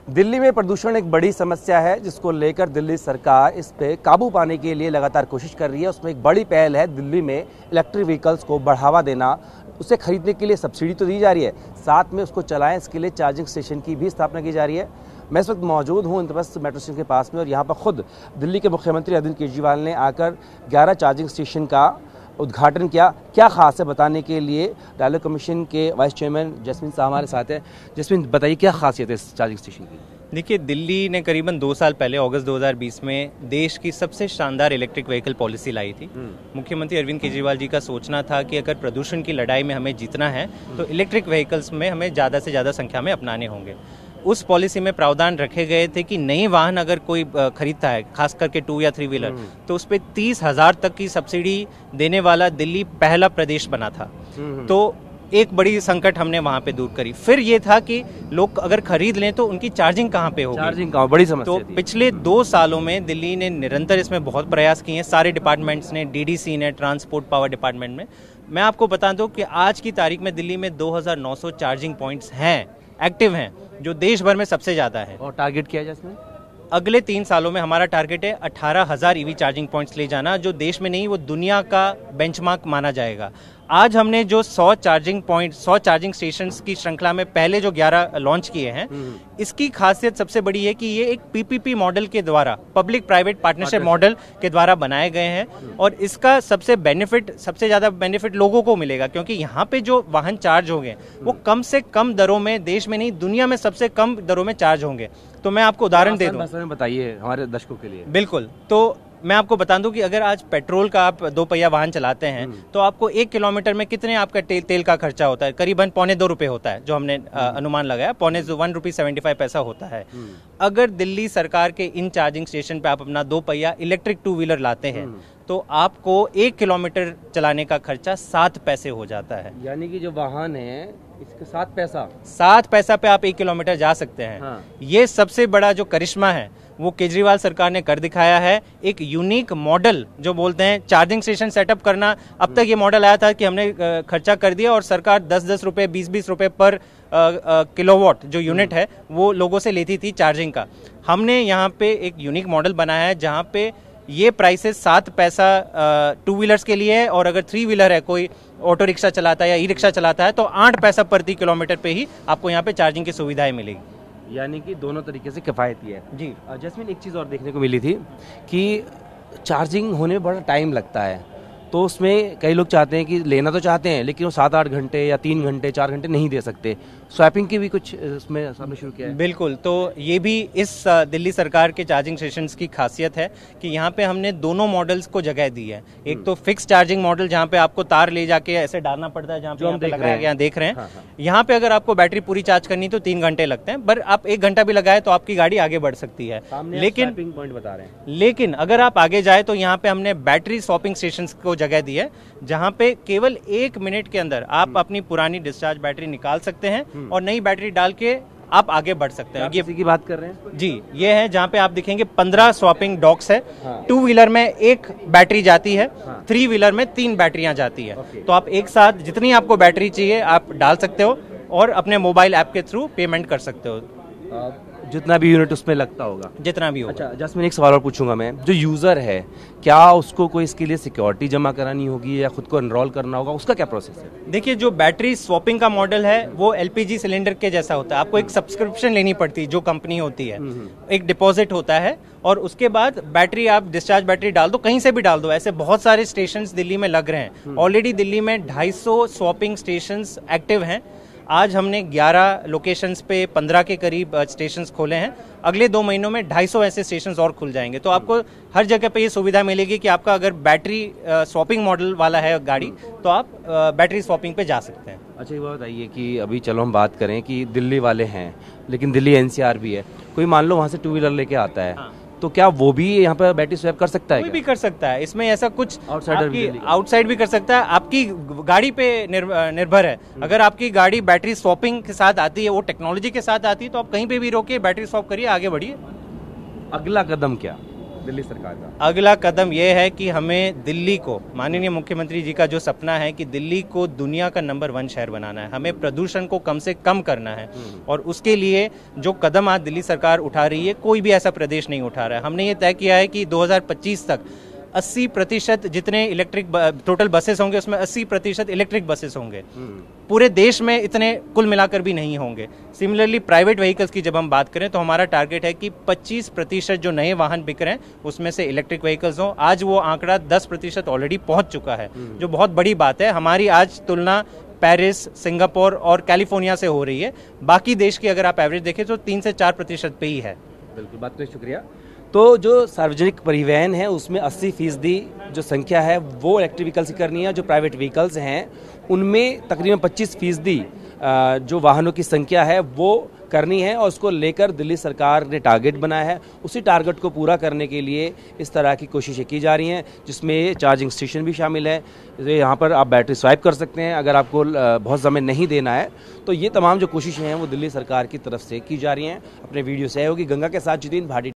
दिल्ली में प्रदूषण एक बड़ी समस्या है जिसको लेकर दिल्ली सरकार इस पे काबू पाने के लिए लगातार कोशिश कर रही है। उसमें एक बड़ी पहल है दिल्ली में इलेक्ट्रिक व्हीकल्स को बढ़ावा देना। उसे खरीदने के लिए सब्सिडी तो दी जा रही है, साथ में उसको चलाएं इसके लिए चार्जिंग स्टेशन की भी स्थापना की जा रही है। मैं इस वक्त मौजूद हूँ इंद्रप्रस्थ मेट्रो स्टेशन के पास में और यहाँ पर खुद दिल्ली के मुख्यमंत्री अरविंद केजरीवाल ने आकर 11 चार्जिंग स्टेशन का उद्घाटन किया। क्या खास है बताने के लिए डायलॉग कमीशन के वाइस चेयरमैन जैस्मिन साहब हमारे साथ हैं। जैस्मिन, बताइए क्या खासियत है इस चार्जिंग स्टेशन की? देखिए, दिल्ली ने करीबन 2 साल पहले अगस्त 2020 में देश की सबसे शानदार इलेक्ट्रिक व्हीकल पॉलिसी लाई थी। मुख्यमंत्री अरविंद केजरीवाल जी का सोचना था कि अगर प्रदूषण की लड़ाई में हमें जीतना है तो इलेक्ट्रिक व्हीकल्स में हमें ज़्यादा से ज़्यादा संख्या में अपनाने होंगे। उस पॉलिसी में प्रावधान रखे गए थे कि नई वाहन अगर कोई खरीदता है, खास करके 2 या 3 व्हीलर, तो उस पर 30,000 तक की सब्सिडी देने वाला दिल्ली पहला प्रदेश बना था। तो एक बड़ी संकट हमने वहां पे दूर करी। फिर ये था कि लोग अगर खरीद लें तो उनकी चार्जिंग कहाँ पे होगी? चार्जिंग कहाँ, बड़ी समस्या तो पिछले 2 सालों में दिल्ली ने निरंतर इसमें बहुत प्रयास किए हैं, सारे डिपार्टमेंट्स ने, डीडीसी ने, ट्रांसपोर्ट पावर डिपार्टमेंट में। मैं आपको बता दूं कि आज की तारीख में दिल्ली में 2,900 चार्जिंग पॉइंट्स हैं, एक्टिव हैं, जो देश भर में सबसे ज्यादा है। और टारगेट किया जाए इसमें? अगले 3 सालों में हमारा टारगेट है 18,000 ईवी चार्जिंग पॉइंट्स ले जाना, जो देश में नहीं वो दुनिया का बेंचमार्क माना जाएगा। आज हमने जो 100 चार्जिंग स्टेशंस की श्रृंखला में पहले जो 11 लॉन्च किए हैं, इसकी खासियत सबसे बड़ी है कि ये एक पीपीपी मॉडल के द्वारा, पब्लिक प्राइवेट पार्टनरशिप मॉडल के द्वारा बनाए गए हैं। और इसका सबसे ज्यादा बेनिफिट लोगों को मिलेगा, क्योंकि यहाँ पे जो वाहन चार्ज होंगे वो कम से कम दरों में, देश में नहीं दुनिया में सबसे कम दरों में चार्ज होंगे। तो मैं आपको उदाहरण दे दूं, बताइए हमारे दर्शकों के लिए। बिल्कुल, तो मैं आपको बता दूं कि अगर आज पेट्रोल का आप 2 पहिया वाहन चलाते हैं तो आपको 1 किलोमीटर में कितने आपका तेल का खर्चा होता है? करीबन ₹2.25 होता है, जो हमने अनुमान लगाया, ₹1.75 होता है। अगर दिल्ली सरकार के इन चार्जिंग स्टेशन पे आप अपना 2 पहिया इलेक्ट्रिक 2 व्हीलर लाते हैं तो आपको 1 किलोमीटर चलाने का खर्चा 7 पैसे हो जाता है। यानी कि जो वाहन है इसके 7 पैसा पे आप 1 किलोमीटर जा सकते हैं। हाँ। ये सबसे बड़ा जो करिश्मा है वो केजरीवाल सरकार ने कर दिखाया है। एक यूनिक मॉडल जो बोलते हैं चार्जिंग स्टेशन सेटअप करना, अब तक ये मॉडल आया था कि हमने खर्चा कर दिया और सरकार 10-10 रुपए, 20-20 रुपए पर किलोवाट जो यूनिट है वो लोगों से लेती थी चार्जिंग का। हमने यहाँ पे एक यूनिक मॉडल बनाया है जहाँ पे ये प्राइसेस 7 पैसा 2 व्हीलर्स के लिए है, और अगर 3 व्हीलर है, कोई ऑटो रिक्शा चलाता है या ई रिक्शा चलाता है, तो 8 पैसा प्रति किलोमीटर पे ही आपको यहाँ पे चार्जिंग की सुविधाएं मिलेगी। यानी कि दोनों तरीके से किफायती है। जी जैस्मिन, एक चीज़ और देखने को मिली थी कि चार्जिंग होने में बड़ा टाइम लगता है, तो उसमें कई लोग चाहते हैं कि लेना तो चाहते हैं लेकिन वो 7-8 घंटे या 3 घंटे 4 घंटे नहीं दे सकते। स्वैपिंग की भी कुछ उसमें सामने शुरू किया है? बिल्कुल, तो ये भी इस दिल्ली सरकार के चार्जिंग स्टेशंस की खासियत है कि यहाँ पे हमने दोनों मॉडल्स को जगह दी है। एक तो फिक्स चार्जिंग मॉडल जहाँ पे आपको तार ले जाके ऐसे डालना पड़ता है, जहाँ पे लगाया गया देख रहे हैं। यहाँ पे अगर आपको बैटरी पूरी चार्ज करनी तो 3 घंटे लगते हैं, पर आप 1 घंटा भी लगाए तो आपकी गाड़ी आगे बढ़ सकती है। लेकिन अगर आप आगे जाए तो यहाँ पे हमने बैटरी स्वैपिंग स्टेशन को जगह दी है, जहाँ पे केवल 1 मिनट के अंदर आप अपनी पुरानी डिस्चार्ज बैटरी निकाल सकते हैं और नई बैटरी डाल के आप आगे बढ़ सकते हैं। ये की बात कर रहे हैं? जी, ये है जहाँ पे आप दिखेंगे 15 स्वैपिंग डॉक्स है। 2 व्हीलर में 1 बैटरी जाती है, 3 व्हीलर में 3 बैटरियां जाती है। तो आप एक साथ जितनी आपको बैटरी चाहिए आप डाल सकते हो और अपने मोबाइल ऐप के थ्रू पेमेंट कर सकते हो, जितना भी यूनिट उसमें लगता होगा, जितना भी होगा। अच्छा जैस्मिन, एक सवाल और पूछूंगा मैं, जो यूजर है क्या उसको कोई इसके लिए सिक्योरिटी जमा करानी होगी या खुद को एनरोल करना होगा, उसका क्या प्रोसेस है? देखिए, जो बैटरी स्वैपिंग का मॉडल है वो एलपीजी सिलेंडर के जैसा होता है। आपको एक सब्सक्रिप्शन लेनी पड़ती है, जो कंपनी होती है, एक डिपॉजिट होता है और उसके बाद बैटरी आप डिस्चार्ज बैटरी डाल दो, कहीं से भी डाल दो। ऐसे बहुत सारे स्टेशंस दिल्ली में लग रहे हैं। ऑलरेडी दिल्ली में 250 स्वैपिंग स्टेशंस एक्टिव हैं। आज हमने 11 लोकेशंस पे 15 के करीब स्टेशंस खोले हैं। अगले 2 महीनों में 250 ऐसे स्टेशंस और खुल जाएंगे। तो आपको हर जगह पे ये सुविधा मिलेगी कि आपका अगर बैटरी स्वैपिंग मॉडल वाला है गाड़ी तो आप बैटरी स्वैपिंग पे जा सकते हैं। अच्छा, ये बात बताइए कि अभी चलो हम बात करें कि दिल्ली वाले हैं लेकिन दिल्ली एनसीआर भी है, कोई मान लो वहाँ से 2 व्हीलर लेके आता है, तो क्या वो भी यहाँ पर बैटरी स्वैप कर सकता है? कोई भी कर सकता है, इसमें ऐसा कुछ आउटसाइड भी कर सकता है। आपकी गाड़ी पे निर्भर है। अगर आपकी गाड़ी बैटरी स्वैपिंग के साथ आती है, वो टेक्नोलॉजी के साथ आती है, तो आप कहीं पे भी रोके बैटरी स्वैप करिए, आगे बढ़िए। अगला कदम क्या? दिल्ली सरकार का? अगला कदम यह है कि हमें दिल्ली को, माननीय मुख्यमंत्री जी का जो सपना है कि दिल्ली को दुनिया का नंबर 1 शहर बनाना है, हमें प्रदूषण को कम से कम करना है। और उसके लिए जो कदम आज दिल्ली सरकार उठा रही है, कोई भी ऐसा प्रदेश नहीं उठा रहा है। हमने ये तय किया है कि 2025 तक 80% जितने इलेक्ट्रिक टोटल बसेस होंगे उसमें 80% इलेक्ट्रिक बसेस होंगे। पूरे देश में इतने कुल मिलाकर भी नहीं होंगे। सिमिलरली प्राइवेट व्हीकल्स की जब हम बात करें तो हमारा टारगेट है कि 25% जो नए वाहन बिक रहे हैं उसमें से इलेक्ट्रिक व्हीकल्स हों। आज वो आंकड़ा 10% ऑलरेडी पहुंच चुका है, जो बहुत बड़ी बात है। हमारी आज तुलना पेरिस, सिंगापुर और कैलिफोर्निया से हो रही है। बाकी देश की अगर आप एवरेज देखें तो 3 से 4% पे ही है। बिल्कुल, बात के शुक्रिया। तो जो सार्वजनिक परिवहन है उसमें 80% जो संख्या है वो इलेक्ट्रिक व्हीकल्स की करनी है। जो प्राइवेट व्हीकल्स हैं उनमें तकरीबन 25% जो वाहनों की संख्या है वो करनी है, और उसको लेकर दिल्ली सरकार ने टारगेट बनाया है। उसी टारगेट को पूरा करने के लिए इस तरह की कोशिशें की जा रही हैं, जिसमें चार्जिंग स्टेशन भी शामिल है। यहाँ पर आप बैटरी स्वाइप कर सकते हैं अगर आपको बहुत समय नहीं देना है। तो ये तमाम जो कोशिशें हैं वो दिल्ली सरकार की तरफ से की जा रही हैं। अपने वीडियो सहयोगी गंगा के साथ जितिन भाटी।